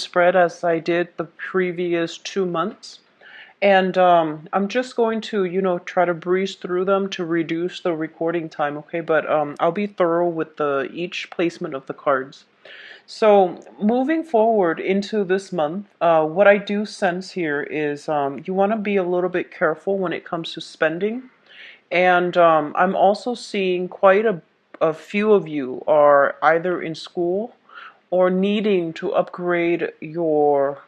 spread as I did the previous 2 months. And I'm just going to, try to breeze through them to reduce the recording time, okay? But I'll be thorough with each placement of the cards. So moving forward into this month, what I do sense here is you want to be a little bit careful when it comes to spending. And I'm also seeing quite a few of you are either in school or needing to upgrade your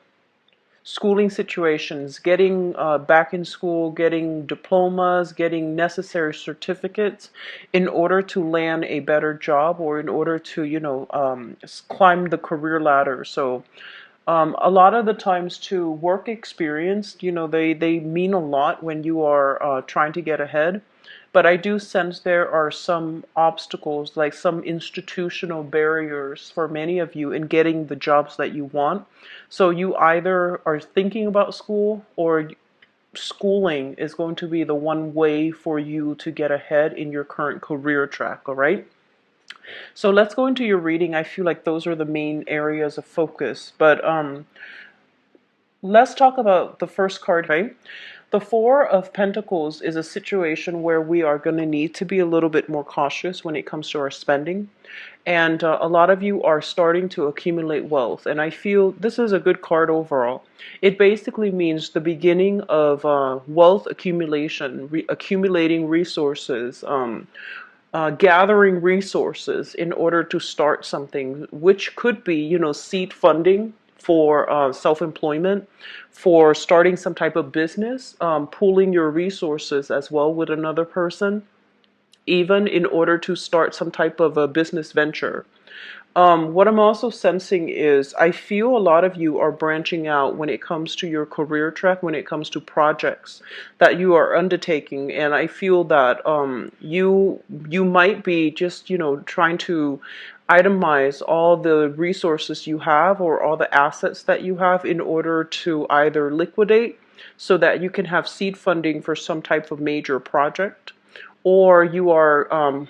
schooling situations, getting back in school, getting diplomas, getting necessary certificates in order to land a better job or in order to, climb the career ladder. So a lot of the times too, work experience, they mean a lot when you are trying to get ahead. But I do sense there are some obstacles, like some institutional barriers for many of you in getting the jobs that you want. So you either are thinking about school, or schooling is going to be the one way for you to get ahead in your current career track, all right? So let's go into your reading. I feel like those are the main areas of focus. But let's talk about the first card, right? The Four of Pentacles is a situation where we are going to need to be a little bit more cautious when it comes to our spending. And a lot of you are starting to accumulate wealth. And I feel this is a good card overall. It basically means the beginning of wealth accumulation, accumulating resources, gathering resources in order to start something, which could be, seed funding for self-employment, for starting some type of business, pooling your resources as well with another person, even in order to start some type of a business venture. What I'm also sensing is I feel a lot of you are branching out when it comes to your career track, when it comes to projects that you are undertaking, and I feel that you might be just trying to itemize all the resources you have or all the assets that you have in order to either liquidate so that you can have seed funding for some type of major project, or you are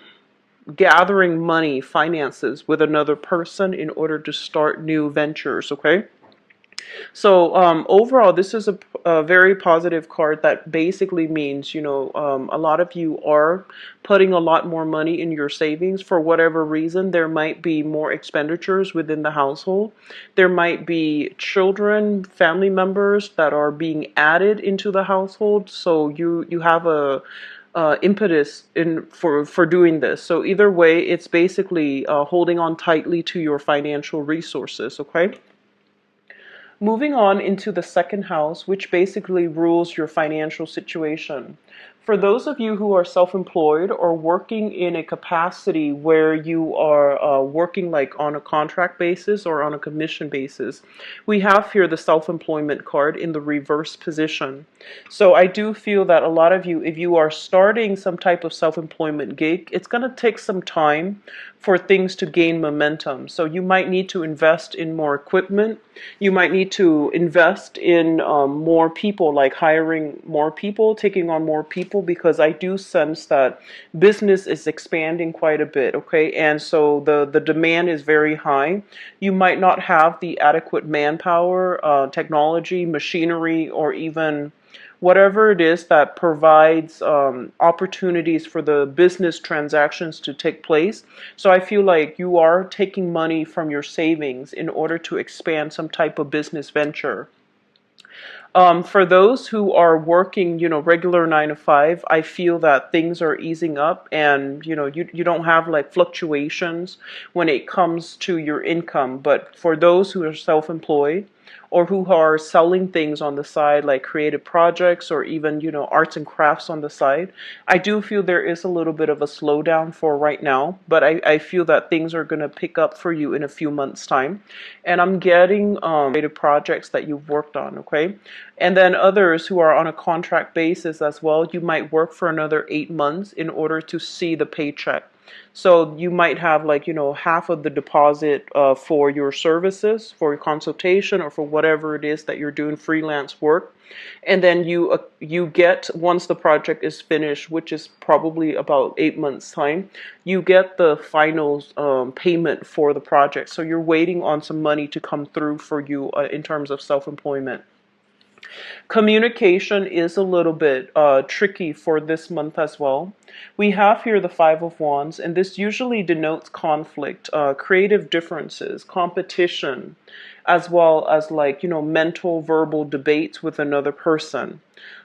gathering money, finances with another person in order to start new ventures, okay? So overall, this is a very positive card that basically means, a lot of you are putting a lot more money in your savings for whatever reason. There might be more expenditures within the household. There might be children, family members that are being added into the household. So you have a impetus for doing this. So either way, it's basically holding on tightly to your financial resources, okay? Moving on into the second house, which basically rules your financial situation. For those of you who are self-employed or working in a capacity where you are working like on a contract basis or on a commission basis, we have here the self-employment card in the reverse position. So I do feel that a lot of you, if you are starting some type of self-employment gig, it's going to take some time for things to gain momentum. So you might need to invest in more equipment. You might need to invest in more people, like hiring more people, taking on more people, because I do sense that business is expanding quite a bit, okay? And so the demand is very high. You might not have the adequate manpower, technology, machinery, or even whatever it is that provides opportunities for the business transactions to take place. So I feel like you are taking money from your savings in order to expand some type of business venture. For those who are working, regular 9 to 5, I feel that things are easing up, and you don't have like fluctuations when it comes to your income. But for those who are self-employed, or who are selling things on the side, like creative projects or even, arts and crafts on the side, I do feel there is a little bit of a slowdown for right now, but I feel that things are going to pick up for you in a few months' time. And I'm getting creative projects that you've worked on, okay? And then others who are on a contract basis as well, you might work for another 8 months in order to see the paycheck. So you might have like, half of the deposit for your services, for your consultation, or for whatever it is that you're doing freelance work. And then you get, once the project is finished, which is probably about 8 months time, you get the final payment for the project. So you're waiting on some money to come through for you in terms of self-employment. Communication is a little bit tricky for this month as well. We have here the Five of Wands, and this usually denotes conflict, creative differences, competition, as well as like, mental, verbal debates with another person.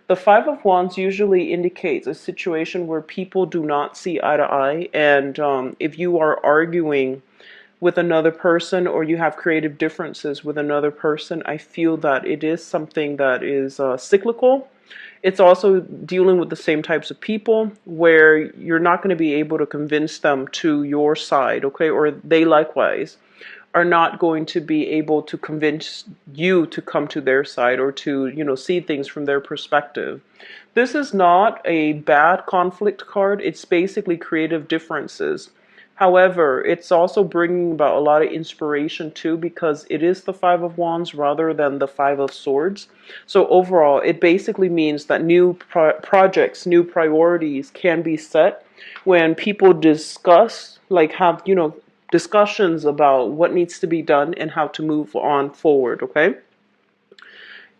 The Five of Wands usually indicates a situation where people do not see eye to eye, and if you are arguing with another person or you have creative differences with another person, I feel that it is something that is cyclical. It's also dealing with the same types of people where you're not going to be able to convince them to your side, okay? Or they likewise are not going to be able to convince you to come to their side or to, see things from their perspective. This is not a bad conflict card. It's basically creative differences. However, it's also bringing about a lot of inspiration too, because it is the Five of Wands rather than the Five of Swords. So overall, it basically means that new projects, new priorities can be set when people discuss, like have, discussions about what needs to be done and how to move on forward, okay?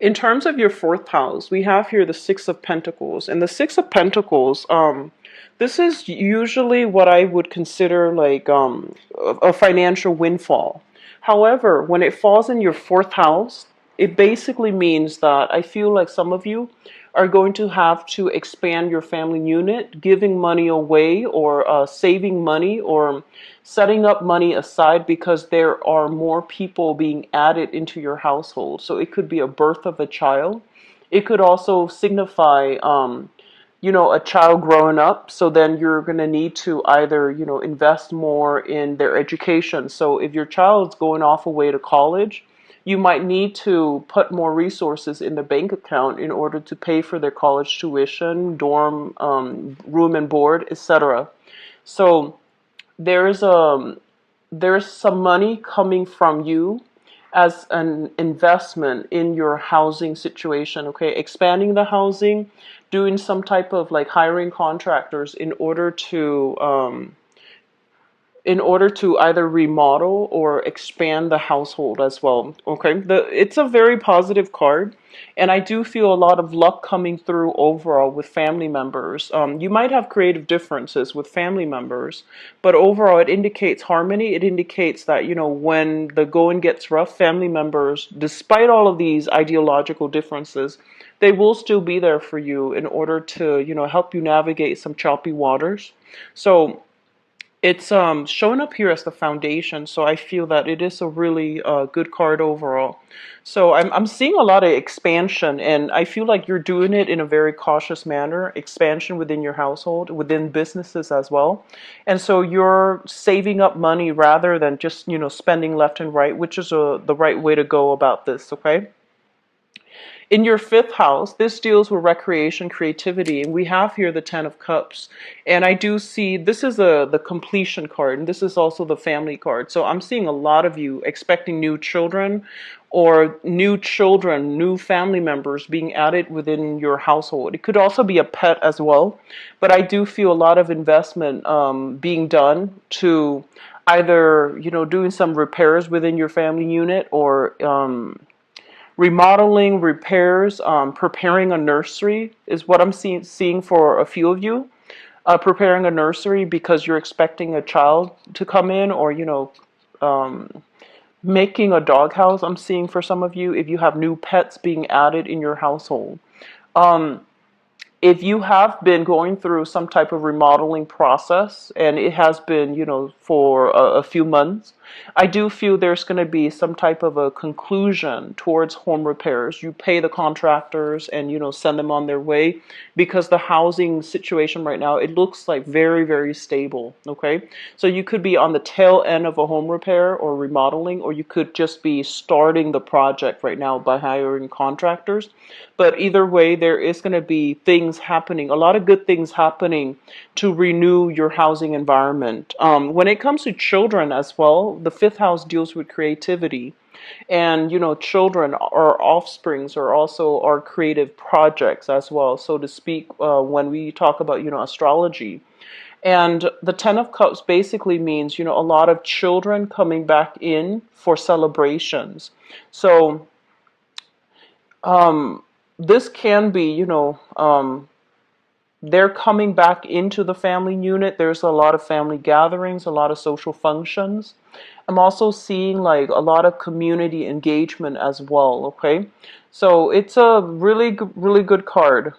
In terms of your fourth house, we have here the Six of Pentacles. And the Six of Pentacles, this is usually what I would consider like a financial windfall. However, when it falls in your fourth house, it basically means that I feel like some of you are going to have to expand your family unit, giving money away or saving money or setting up money aside because there are more people being added into your household. So it could be a birth of a child. It could also signify, a child growing up. So then you're going to need to either, invest more in their education. So if your child's going off away to college, you might need to put more resources in the bank account in order to pay for their college tuition, dorm, room and board, etc. So there's some money coming from you as an investment in your housing situation, okay? Expanding the housing, doing some type of like hiring contractors in order to either remodel or expand the household as well. Okay, it's a very positive card, and I do feel a lot of luck coming through overall with family members. You might have creative differences with family members, but overall it indicates harmony. It indicates that, when the going gets rough, family members, despite all of these ideological differences, they will still be there for you in order to, help you navigate some choppy waters. So it's showing up here as the foundation, so I feel that it is a really good card overall. So I'm seeing a lot of expansion, and I feel like you're doing it in a very cautious manner. Expansion within your household, within businesses as well. And so you're saving up money rather than just, spending left and right, which is the right way to go about this, okay? In your fifth house, this deals with recreation, creativity, and we have here the Ten of Cups. And I do see this is the completion card, and this is also the family card. So I'm seeing a lot of you expecting new children or new family members being added within your household. It could also be a pet as well, but I do feel a lot of investment being done to either, doing some repairs within your family unit or remodeling, repairs, preparing a nursery is what I'm seeing for a few of you. Preparing a nursery because you're expecting a child to come in, or, making a doghouse, I'm seeing for some of you, if you have new pets being added in your household. If you have been going through some type of remodeling process and it has been, for a few months, I do feel there's going to be some type of a conclusion towards home repairs. You pay the contractors and, send them on their way, because the housing situation right now, it looks like very, very stable. Okay. So you could be on the tail end of a home repair or remodeling, or you could just be starting the project right now by hiring contractors. But either way, there is going to be things happening, a lot of good things happening to renew your housing environment. When it comes to children as well, the fifth house deals with creativity. And, children or offsprings are also our creative projects as well, so to speak, when we talk about, astrology. And the Ten of Cups basically means, a lot of children coming back in for celebrations. So, this can be, they're coming back into the family unit. There's a lot of family gatherings, a lot of social functions. I'm also seeing like a lot of community engagement as well. Okay, so it's a really good card.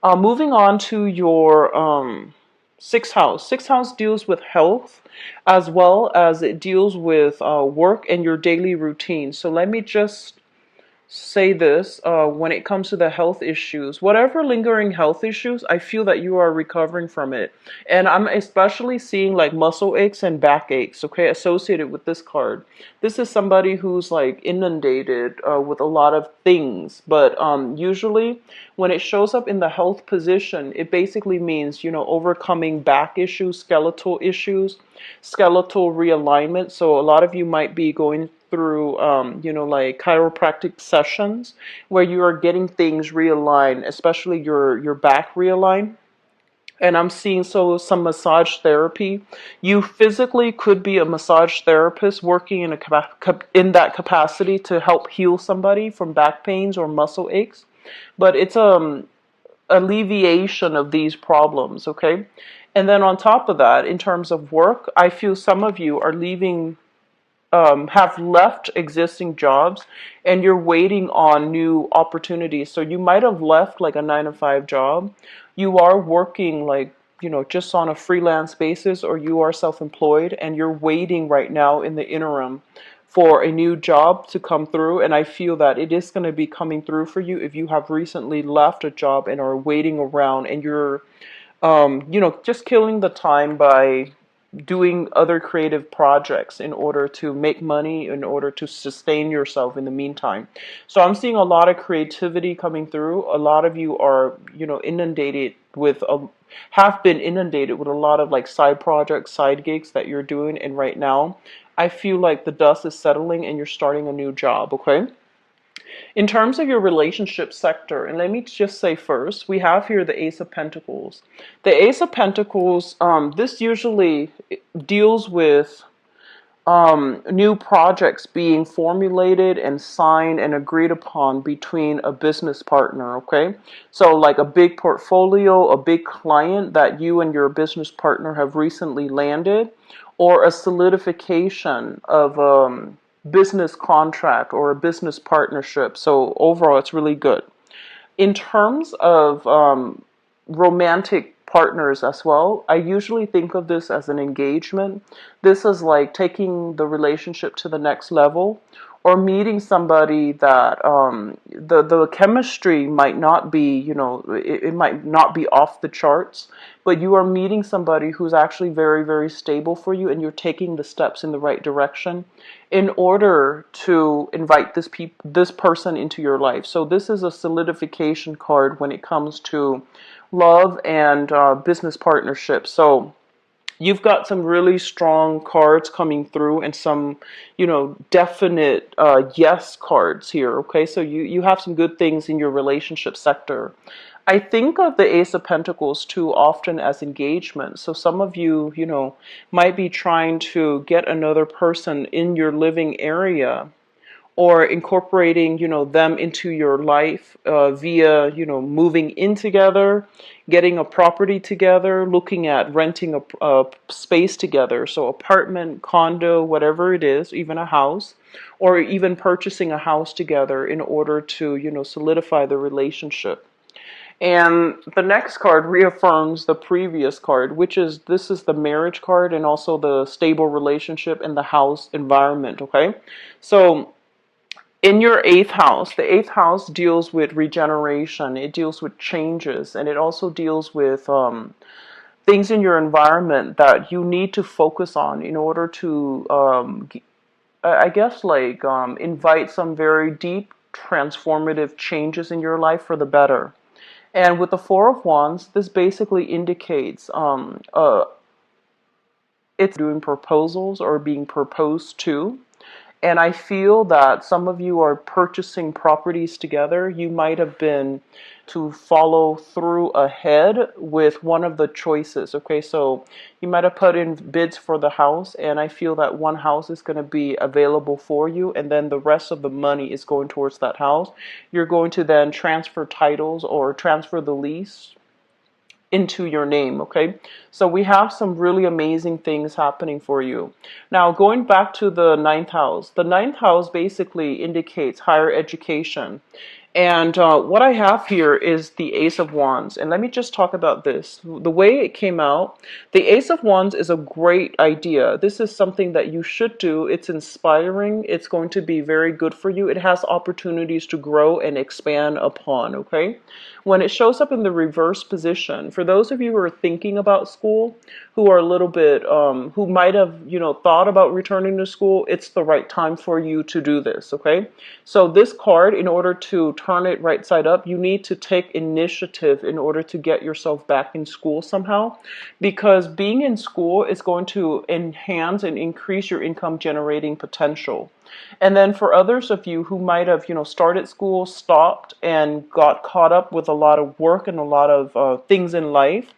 Moving on to your sixth house. Sixth house deals with health, as well as it deals with work and your daily routine. So let me just say this, when it comes to the health issues, whatever lingering health issues, I feel that you are recovering from it. And I'm especially seeing like muscle aches and back aches, okay, associated with this card. This is somebody who's like inundated with a lot of things, but usually when it shows up in the health position, it basically means, overcoming back issues, skeletal realignment. So a lot of you might be going through, like chiropractic sessions where you are getting things realigned, especially your back realigned. And I'm seeing some massage therapy. You physically could be a massage therapist working in that capacity to help heal somebody from back pains or muscle aches. But it's alleviation of these problems, okay? And then on top of that, in terms of work, I feel some of you are have left existing jobs and you're waiting on new opportunities. So you might have left like a 9 to 5 job. You are working like, just on a freelance basis, or you are self-employed and you're waiting right now in the interim for a new job to come through. And I feel that it is going to be coming through for you if you have recently left a job and are waiting around and you're, just killing the time by doing other creative projects in order to make money, in order to sustain yourself in the meantime. So I'm seeing a lot of creativity coming through. A lot of you are, inundated with have been inundated with a lot of like side projects, side gigs that you're doing. And right now, I feel like the dust is settling and you're starting a new job, okay? In terms of your relationship sector, and let me just say first, we have here the Ace of Pentacles. The Ace of Pentacles, this usually deals with new projects being formulated and signed and agreed upon between a business partner, okay? So like a big portfolio, a big client that you and your business partner have recently landed, or a solidification of business contract or a business partnership. So overall, it's really good. In terms of romantic partners as well, I usually think of this as an engagement. This is like taking the relationship to the next level, or meeting somebody that the chemistry might not be, it might not be off the charts, but you are meeting somebody who's actually very, very stable for you, and you're taking the steps in the right direction in order to invite this person into your life. So this is a solidification card when it comes to love and business partnerships. So you've got some really strong cards coming through, and some, definite yes cards here, okay? So you have some good things in your relationship sector. I think of the Ace of Pentacles too often as engagement. So some of you, might be trying to get another person in your living area, or incorporating, them into your life via, moving in together, getting a property together, looking at renting a space together. So apartment, condo, whatever it is, even a house, or even purchasing a house together in order to, solidify the relationship. And the next card reaffirms the previous card, which is this is the marriage card and also the stable relationship in the house environment, okay? So in your eighth house, the eighth house deals with regeneration, it deals with changes, and it also deals with things in your environment that you need to focus on in order to, I guess, like invite some very deep, transformative changes in your life for the better. And with the Four of Wands, this basically indicates it's doing proposals or being proposed to. And I feel that some of you are purchasing properties together. You might have been to follow through ahead with one of the choices. Okay, so you might have put in bids for the house, and I feel that one house is going to be available for you, and then the rest of the money is going towards that house. You're going to then transfer titles or transfer the lease into your name, okay? So we have some really amazing things happening for you. Now, going back to the ninth house basically indicates higher education. And what I have here is the Ace of Wands. And let me just talk about this. The way it came out, the Ace of Wands is a great idea. This is something that you should do. It's inspiring. It's going to be very good for you. It has opportunities to grow and expand upon, okay? When it shows up in the reverse position, for those of you who are thinking about school, who are a little bit, who might have, thought about returning to school, it's the right time for you to do this, okay? So this card, in order to turn it right side up, you need to take initiative in order to get yourself back in school somehow, because being in school is going to enhance and increase your income generating potential. And then for others of you who might have, started school, stopped, and got caught up with a lot of work and a lot of things in life,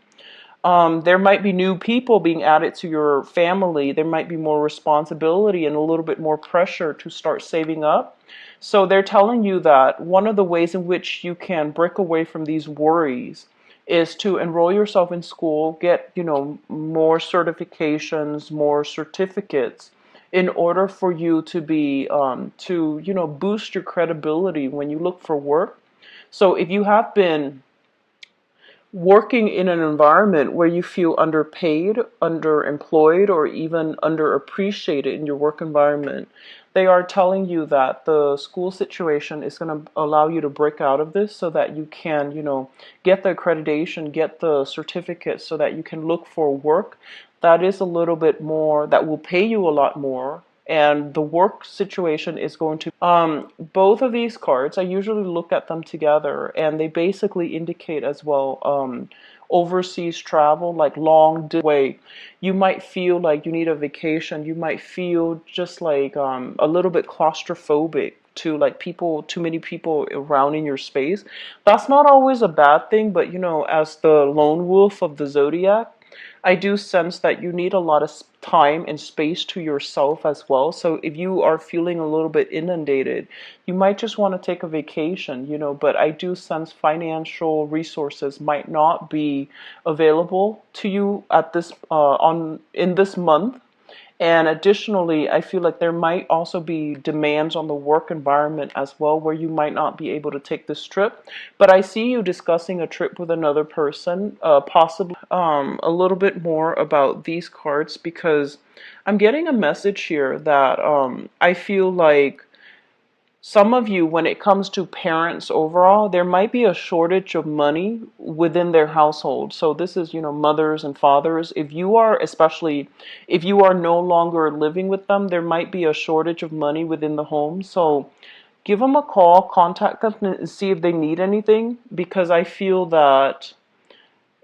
there might be new people being added to your family. There might be more responsibility and a little bit more pressure to start saving up. So they're telling you that one of the ways in which you can break away from these worries is to enroll yourself in school, get, more certifications, more certificates, in order for you to be, boost your credibility when you look for work. So if you have been working in an environment where you feel underpaid, underemployed, or even underappreciated in your work environment, they are telling you that the school situation is going to allow you to break out of this so that you can, get the accreditation, get the certificate so that you can look for work that is a little bit more, that will pay you a lot more. And the work situation is going to, both of these cards, I usually look at them together, and they basically indicate as well, overseas travel, like long way. You might feel like you need a vacation. You might feel just like a little bit claustrophobic to like people, too many people around in your space. That's not always a bad thing, but as the lone wolf of the zodiac, I do sense that you need a lot of time and space to yourself as well. So if you are feeling a little bit inundated, you might just want to take a vacation, but I do sense financial resources might not be available to you at this in this month. And additionally, I feel like there might also be demands on the work environment as well, where you might not be able to take this trip. But I see you discussing a trip with another person, possibly a little bit more about these cards, because I'm getting a message here that I feel like some of you, when it comes to parents overall, there might be a shortage of money within their household. So this is, mothers and fathers. If you are, especially if you are no longer living with them, there might be a shortage of money within the home. So give them a call, contact them and see if they need anything, because I feel that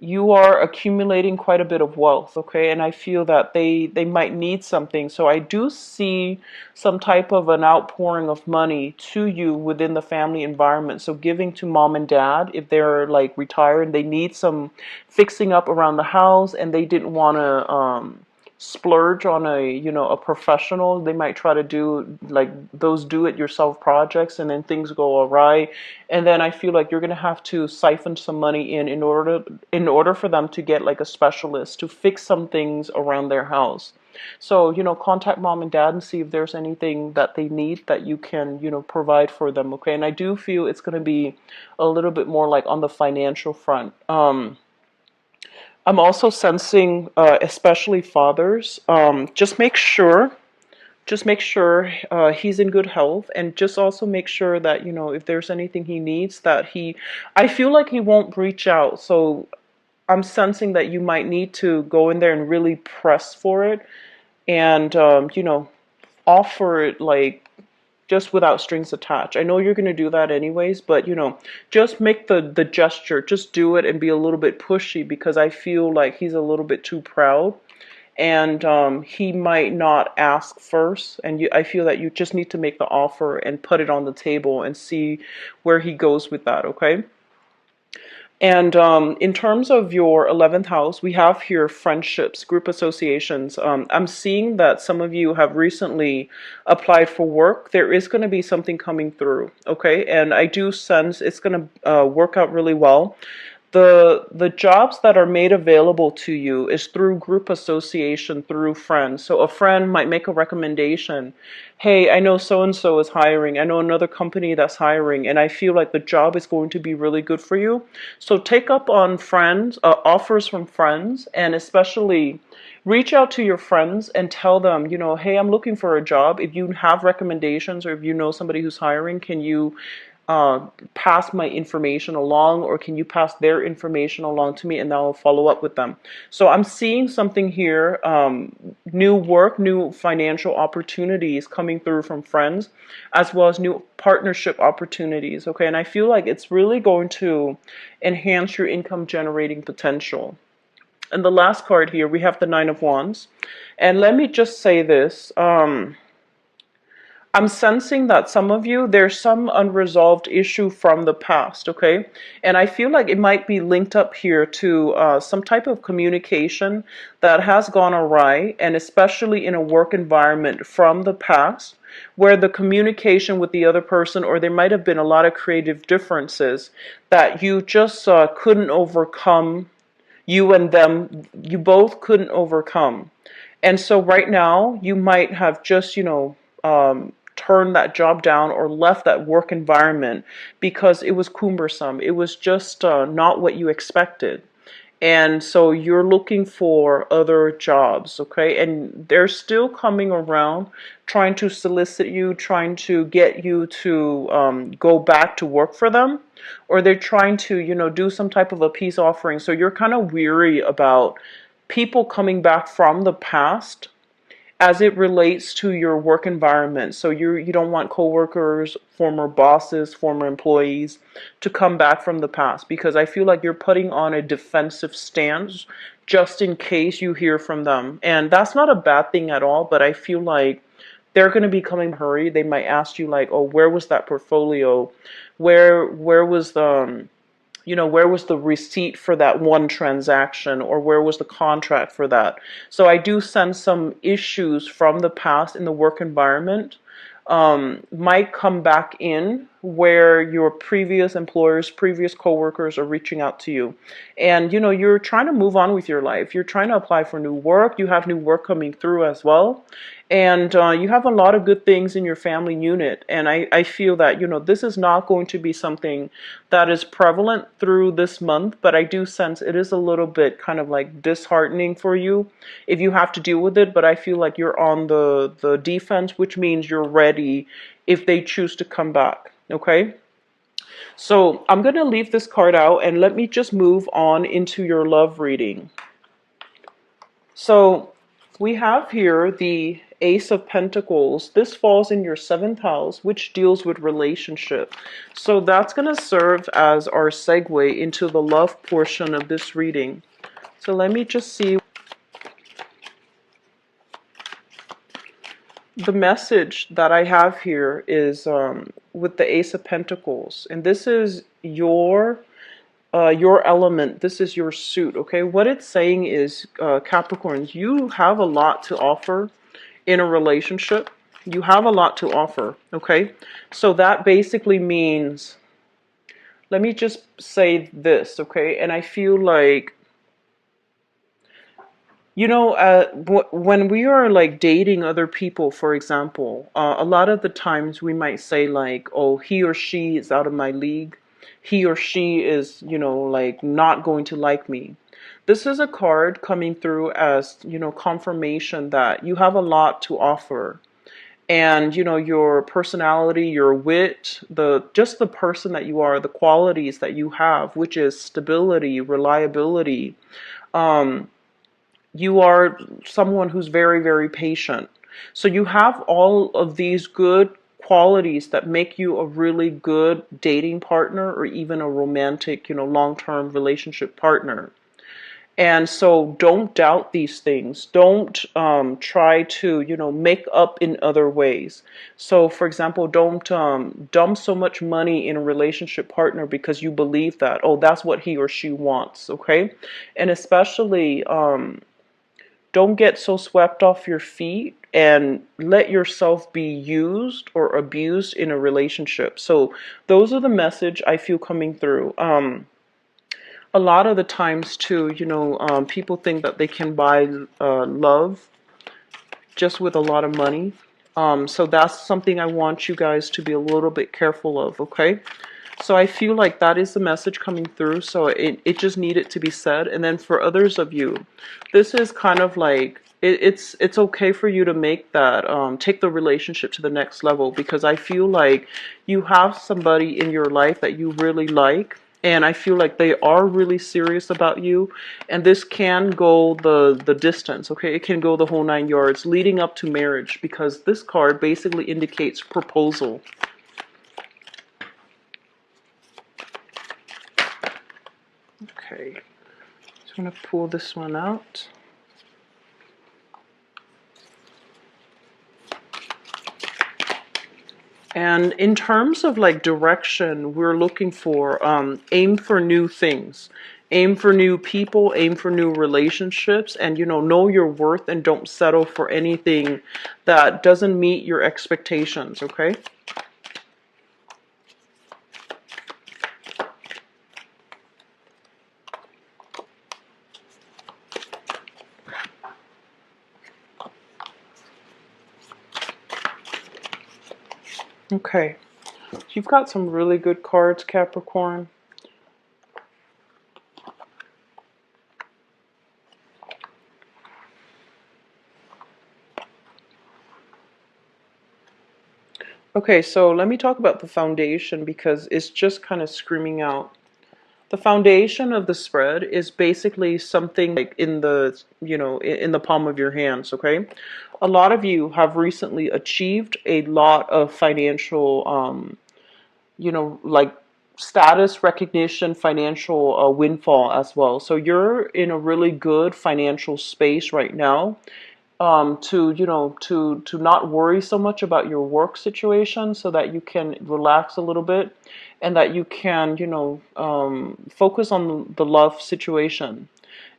you are accumulating quite a bit of wealth, okay? And I feel that they might need something. So I do see some type of an outpouring of money to you within the family environment. So giving to mom and dad, if they're like retired, they need some fixing up around the house and they didn't want to splurge on a professional. They might try to do like those do-it-yourself projects, and then things go awry, and then I feel like you're gonna have to siphon some money in order for them to get like a specialist to fix some things around their house. So, contact mom and dad and see if there's anything that they need that you can, provide for them, okay? And I do feel it's going to be a little bit more like on the financial front. I'm also sensing, especially fathers, just make sure he's in good health, and just also make sure that if there's anything he needs, that I feel like he won't reach out. So I'm sensing that you might need to go in there and really press for it, and offer it like just without strings attached. I know you're going to do that anyways, but just make the gesture, just do it and be a little bit pushy, because I feel like he's a little bit too proud, and he might not ask first, and I feel that you just need to make the offer and put it on the table and see where he goes with that, okay? And in terms of your 11th house, we have here friendships, group associations. I'm seeing that some of you have recently applied for work. There is going to be something coming through, okay? And I do sense it's going to work out really well. The jobs that are made available to you is through group association, through friends. So a friend might make a recommendation. Hey, I know so and so is hiring. I know another company that's hiring, and I feel like the job is going to be really good for you. So take up on friends, offers from friends, and especially reach out to your friends and tell them, hey, I'm looking for a job. If you have recommendations, or if you know somebody who's hiring, can you pass my information along, or can you pass their information along to me, and I'll follow up with them. So I'm seeing something here, new work, new financial opportunities coming through from friends, as well as new partnership opportunities, okay? And I feel like it's really going to enhance your income generating potential. And the last card here, we have the Nine of Wands. And let me just say this, I'm sensing that some of you, there's some unresolved issue from the past, okay? And I feel like it might be linked up here to some type of communication that has gone awry, and especially in a work environment from the past, where the communication with the other person, or there might have been a lot of creative differences that you just couldn't overcome, you and them, you both couldn't overcome. And so right now, you might have just, turned that job down or left that work environment because it was cumbersome. It was just not what you expected. And so you're looking for other jobs, okay? And they're still coming around, trying to solicit you, trying to get you to go back to work for them, or they're trying to, do some type of a peace offering. So you're kind of weary about people coming back from the past as it relates to your work environment. So you don't want coworkers, former bosses, former employees to come back from the past, because I feel like you're putting on a defensive stance just in case you hear from them. And that's not a bad thing at all, but I feel like they're going to be coming in a hurry. They might ask you like, "Oh, where was that portfolio? Where was the where was the receipt for that one transaction, or where was the contract for that?" So I do sense some issues from the past in the work environment might come back in, where your previous employers, previous coworkers are reaching out to you. And, you're trying to move on with your life. You're trying to apply for new work. You have new work coming through as well. And you have a lot of good things in your family unit. And I feel that, this is not going to be something that is prevalent through this month, but I do sense it is a little bit kind of like disheartening for you if you have to deal with it. But I feel like you're on the defense, which means you're ready if they choose to come back, okay? So I'm going to leave this card out, and let me just move on into your love reading. So we have here the Ace of Pentacles. This falls in your 7th house, which deals with relationship. So that's going to serve as our segue into the love portion of this reading. So let me just see. The message that I have here is with the Ace of Pentacles. And this is your element. This is your suit, okay? What it's saying is, Capricorns, you have a lot to offer in a relationship. You have a lot to offer, okay? So that basically means, let me just say this, okay? And I feel like When we are like dating other people, for example, a lot of the times we might say like, oh, he or she is out of my league. He or she is, like not going to like me. This is a card coming through as, confirmation that you have a lot to offer. And, your personality, your wit, just the person that you are, the qualities that you have, which is stability, reliability. Um, you are someone who's very, very patient. So you have all of these good qualities that make you a really good dating partner or even a romantic, long-term relationship partner. And so don't doubt these things. Don't try to, make up in other ways. So, for example, don't dump so much money in a relationship partner because you believe that, oh, that's what he or she wants, okay? And especially, don't get so swept off your feet and let yourself be used or abused in a relationship. So those are the message I feel coming through. A lot of the times too, people think that they can buy love just with a lot of money. So that's something I want you guys to be a little bit careful of, okay? So I feel like that is the message coming through. So it just needed to be said. And then for others of you, this is kind of like, it's okay for you to make that, take the relationship to the next level, because I feel like you have somebody in your life that you really like. And I feel like they are really serious about you. And this can go the distance, okay? It can go the whole 9 yards leading up to marriage, because this card basically indicates proposal. Okay, so I'm going to pull this one out. And in terms of like direction, we're looking for aim for new things, aim for new people, aim for new relationships, and know your worth and don't settle for anything that doesn't meet your expectations, okay? Okay, you've got some really good cards, Capricorn. Okay, so let me talk about the foundation, because it's just kind of screaming out. The foundation of the spread is basically something like in the, in the palm of your hands, okay? A lot of you have recently achieved a lot of financial, like status recognition, financial windfall as well. So you're in a really good financial space right now, to to not worry so much about your work situation, so that you can relax a little bit, and that you can focus on the love situation.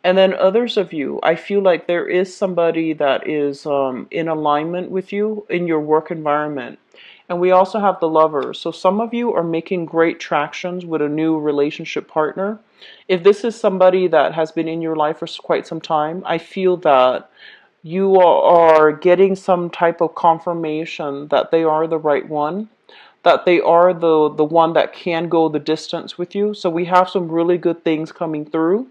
And then others of you, I feel like there is somebody that is in alignment with you in your work environment. And we also have the lovers. So some of you are making great tractions with a new relationship partner. If this is somebody that has been in your life for quite some time, I feel that you are getting some type of confirmation that they are the right one, that they are the one that can go the distance with you. So we have some really good things coming through,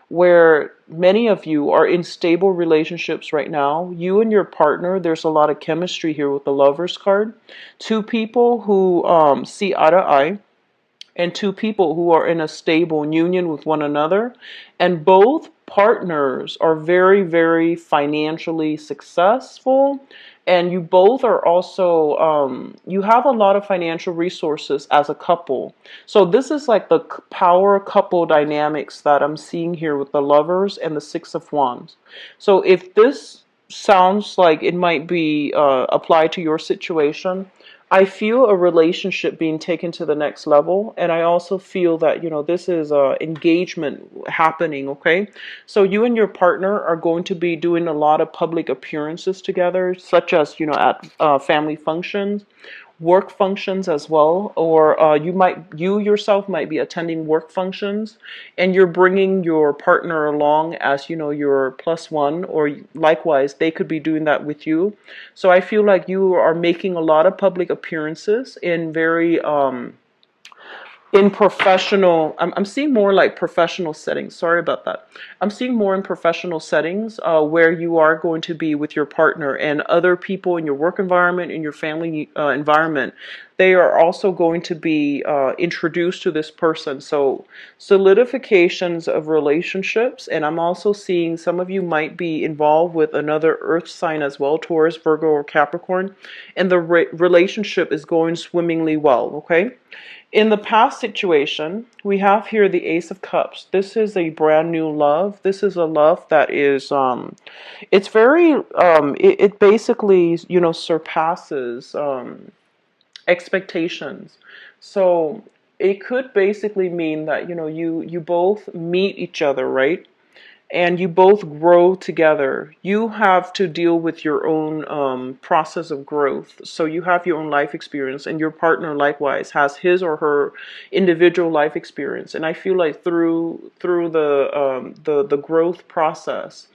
where many of you are in stable relationships right now. You and your partner, there's a lot of chemistry here with the Lovers card. Two people who see eye to eye, and two people who are in a stable union with one another, and both partners are very, very financially successful, and you both are also you have a lot of financial resources as a couple. So this is like the power couple dynamics that I'm seeing here with the Lovers and the Six of Wands. So if this sounds like it might be applied to your situation, I feel a relationship being taken to the next level, and I also feel that, this is engagement happening, okay? So you and your partner are going to be doing a lot of public appearances together, such as, at family functions, work functions as well, or you yourself might be attending work functions, and you're bringing your partner along as, you know, your plus one, or likewise they could be doing that with you. So I feel like you are making a lot of public appearances in very in professional, I'm seeing more like professional settings. Sorry about that. I'm seeing more in professional settings where you are going to be with your partner, and other people in your work environment, in your family environment. They are also going to be introduced to this person. So solidifications of relationships. And I'm also seeing some of you might be involved with another earth sign as well, Taurus, Virgo, or Capricorn. And the relationship is going swimmingly well, okay? In the past situation, we have here the Ace of Cups. This is a brand new love. This is a love that is, it's very, it basically, you know, surpasses expectations. So it could basically mean that, you know, you both meet each other, right? And you both grow together. You have to deal with your own process of growth. So you have your own life experience, and your partner likewise has his or her individual life experience. And I feel like through the growth process,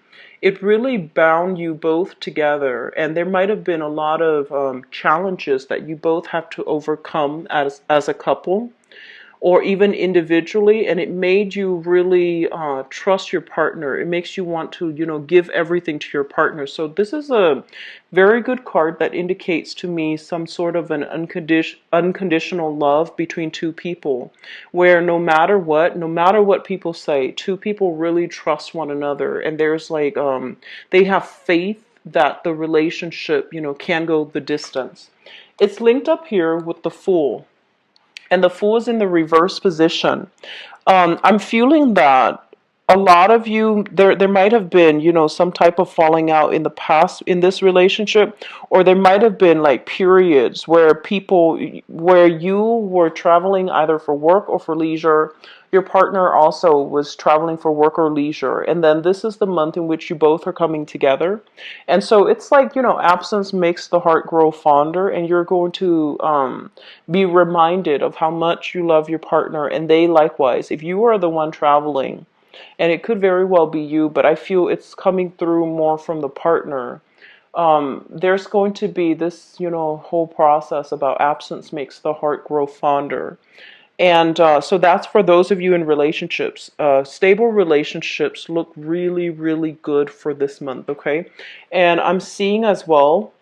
it really bound you both together. And there might have been a lot of challenges that you both have to overcome as a couple, or even individually, and it made you really trust your partner. It makes you want to, you know, give everything to your partner. So this is a very good card that indicates to me some sort of an unconditional love between two people, where no matter what people say, two people really trust one another, and there's like they have faith that the relationship, you know, can go the distance. It's linked up here with the Fool, and the Fool is in the reverse position. I'm feeling that a lot of you, there might have been, you know, some type of falling out in the past in this relationship, or there might have been like periods where you were traveling either for work or for leisure. Your partner also was traveling for work or leisure, and then this is the month in which you both are coming together. And so it's like, you know, absence makes the heart grow fonder, and you're going to be reminded of how much you love your partner, and they likewise. If you are the one traveling, and it could very well be you, but I feel it's coming through more from the partner. There's going to be this, you know, whole process about absence makes the heart grow fonder. And so that's for those of you in relationships. Stable relationships look really, really good for this month, okay? And I'm seeing as well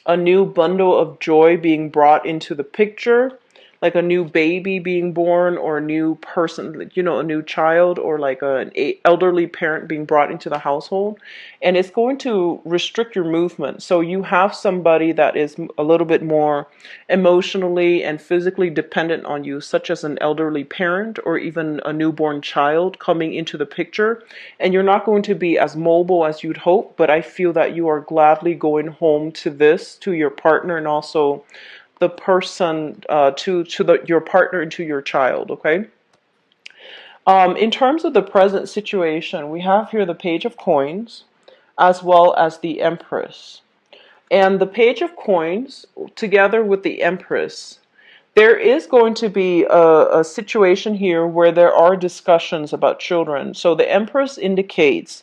a new bundle of joy being brought into the picture, like a new baby being born, or a new person, you know, a new child, or like an elderly parent being brought into the household. And it's going to restrict your movement. So you have somebody that is a little bit more emotionally and physically dependent on you, such as an elderly parent or even a newborn child coming into the picture. And you're not going to be as mobile as you'd hope, but I feel that you are gladly going home to your partner, and also the person your partner and to your child, okay? In terms of the present situation, we have here the Page of Coins as well as the Empress. And the Page of Coins together with the Empress, there is going to be a situation here where there are discussions about children. So the Empress indicates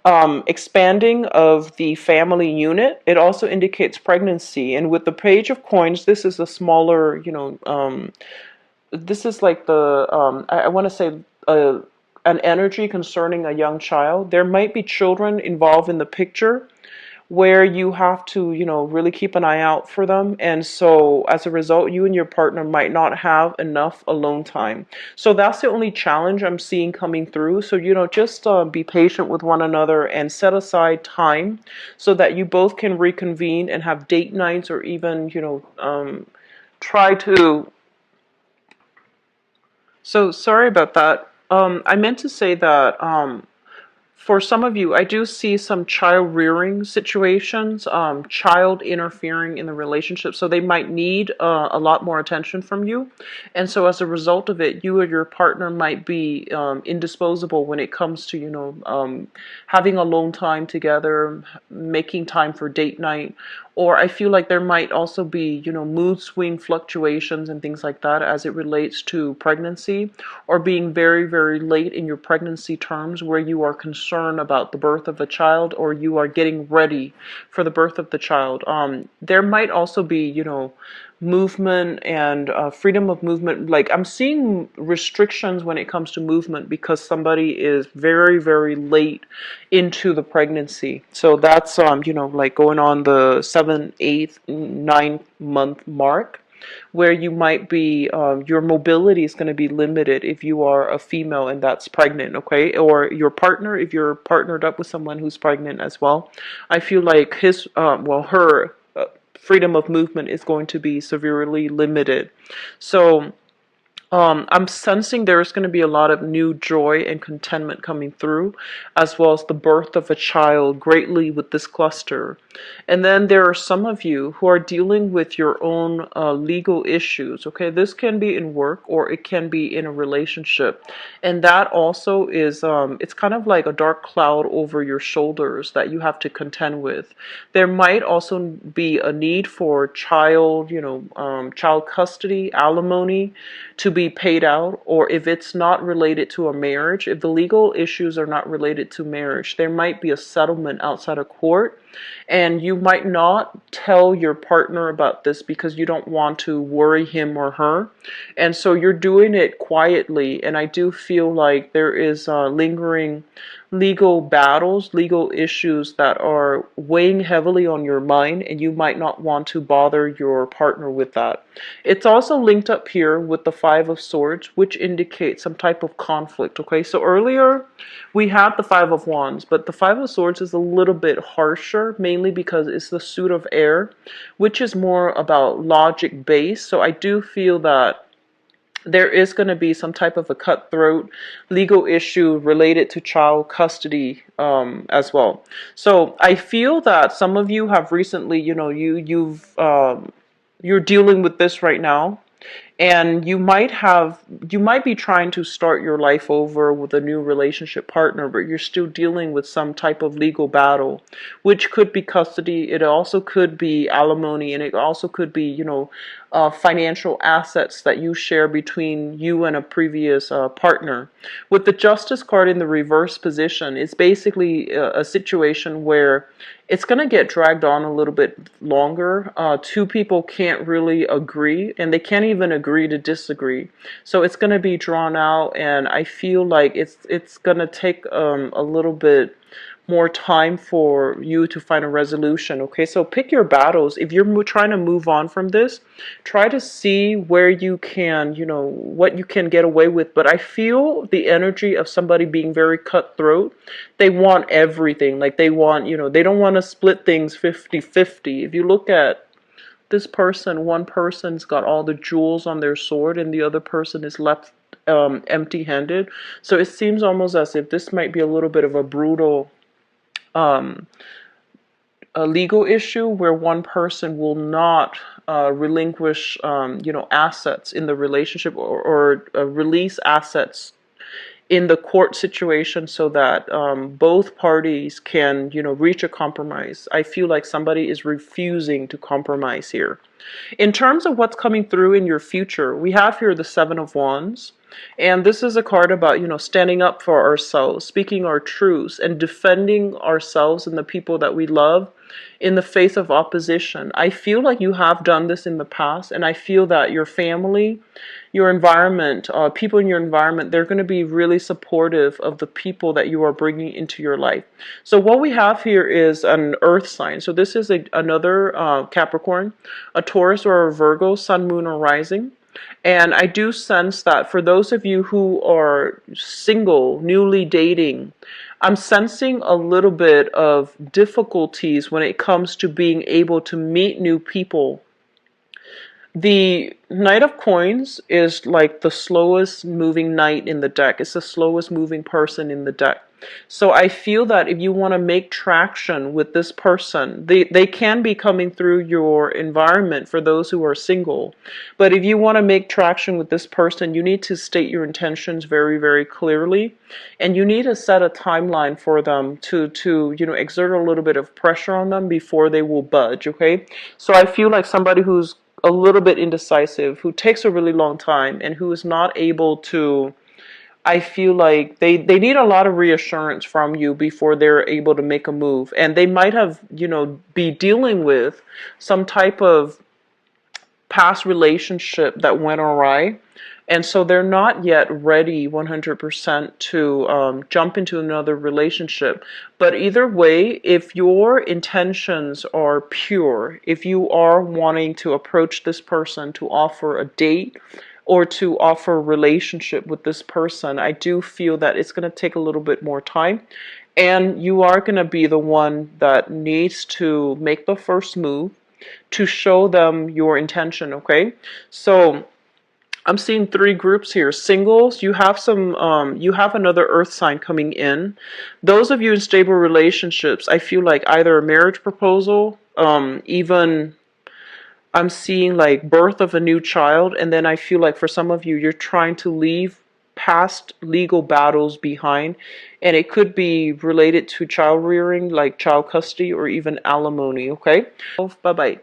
expanding of the family unit. It also indicates pregnancy. And with the Page of Coins, this is a smaller, you know, this is like I want to say an energy concerning a young child. There might be children involved in the picture where you have to, you know, really keep an eye out for them. And so as a result, you and your partner might not have enough alone time. So that's the only challenge I'm seeing coming through. So, you know, just be patient with one another and set aside time so that you both can reconvene and have date nights, or even, you know, try to. So sorry about that. I meant to say that for some of you, I do see some child rearing situations, child interfering in the relationship. So they might need a lot more attention from you. And so as a result of it, you or your partner might be indisposable when it comes to, you know, having alone time together, making time for date night, Or I feel like there might also be, mood swing fluctuations and things like that as it relates to pregnancy, or being very, very late in your pregnancy terms where you are concerned about the birth of a child, or you are getting ready for the birth of the child. There might also be, movement and freedom of movement. Like, I'm seeing restrictions when it comes to movement because somebody is very, very late into the pregnancy. So that's like going on the 7th, 8th, 9th month mark, where you might be, your mobility is going to be limited if you are a female and that's pregnant, okay? Or your partner, if you're partnered up with someone who's pregnant as well. I feel like her freedom of movement is going to be severely limited. So I'm sensing there is going to be a lot of new joy and contentment coming through, as well as the birth of a child greatly with this cluster. And then there are some of you who are dealing with your own legal issues. Okay, this can be in work or it can be in a relationship. And that also is, it's kind of like a dark cloud over your shoulders that you have to contend with. There might also be a need for child, child custody, alimony to be paid out, or if it's not related to a marriage, if the legal issues are not related to marriage, there might be a settlement outside of court, and you might not tell your partner about this because you don't want to worry him or her, and so you're doing it quietly. And I do feel like there is lingering legal battles, legal issues that are weighing heavily on your mind, and you might not want to bother your partner with that. It's also linked up here with the Five of Swords, which indicates some type of conflict. Okay, so earlier we had the Five of Wands, but the Five of Swords is a little bit harsher, mainly because it's the suit of air, which is more about logic based. So I do feel that there is going to be some type of a cutthroat legal issue related to child custody as well. So I feel that some of you have recently, you're dealing with this right now, and you might be trying to start your life over with a new relationship partner, but you're still dealing with some type of legal battle, which could be custody. It also could be alimony, and it also could be, financial assets that you share between you and a previous partner. With the Justice card in the reverse position, it's basically a situation where it's going to get dragged on a little bit longer. Two people can't really agree, and they can't even agree to disagree. So it's going to be drawn out, and I feel like it's going to take a little bit more time for you to find a resolution. Okay, so pick your battles. If you're trying to move on from this, try to see where you can, what you can get away with. But I feel the energy of somebody being very cutthroat. They want everything. Like, they want, they don't want to split things 50-50. If you look at this person, one person's got all the jewels on their sword and the other person is left empty-handed. So it seems almost as if this might be a little bit of a brutal a legal issue where one person will not relinquish, assets in the relationship, or release assets in the court situation, so that both parties can, reach a compromise. I feel like somebody is refusing to compromise here. In terms of what's coming through in your future, we have here the Seven of Wands. And this is a card about, standing up for ourselves, speaking our truths, and defending ourselves and the people that we love in the face of opposition. I feel like you have done this in the past, and I feel that your family, your environment, people in your environment, they're going to be really supportive of the people that you are bringing into your life. So what we have here is an earth sign. So this is another Capricorn, a Taurus or a Virgo, sun, moon, or rising. And I do sense that for those of you who are single, newly dating, I'm sensing a little bit of difficulties when it comes to being able to meet new people. The Knight of Coins is like the slowest moving knight in the deck. It's the slowest moving person in the deck. So I feel that if you want to make traction with this person, they can be coming through your environment for those who are single. But if you want to make traction with this person, you need to state your intentions very, very clearly. And you need to set a timeline for them to exert a little bit of pressure on them before they will budge, okay? So I feel like somebody who's a little bit indecisive, who takes a really long time, and who is not able to, I feel like they need a lot of reassurance from you before they're able to make a move. And they might have, be dealing with some type of past relationship that went awry. And so they're not yet ready 100% to jump into another relationship. But either way, if your intentions are pure, if you are wanting to approach this person to offer a date or to offer a relationship with this person, I do feel that it's going to take a little bit more time. And you are going to be the one that needs to make the first move to show them your intention, okay? So I'm seeing three groups here. Singles, you have you have another earth sign coming in. Those of you in stable relationships, I feel like either a marriage proposal, even I'm seeing like birth of a new child. And then I feel like for some of you, you're trying to leave past legal battles behind. And it could be related to child rearing, like child custody or even alimony, okay? Bye-bye.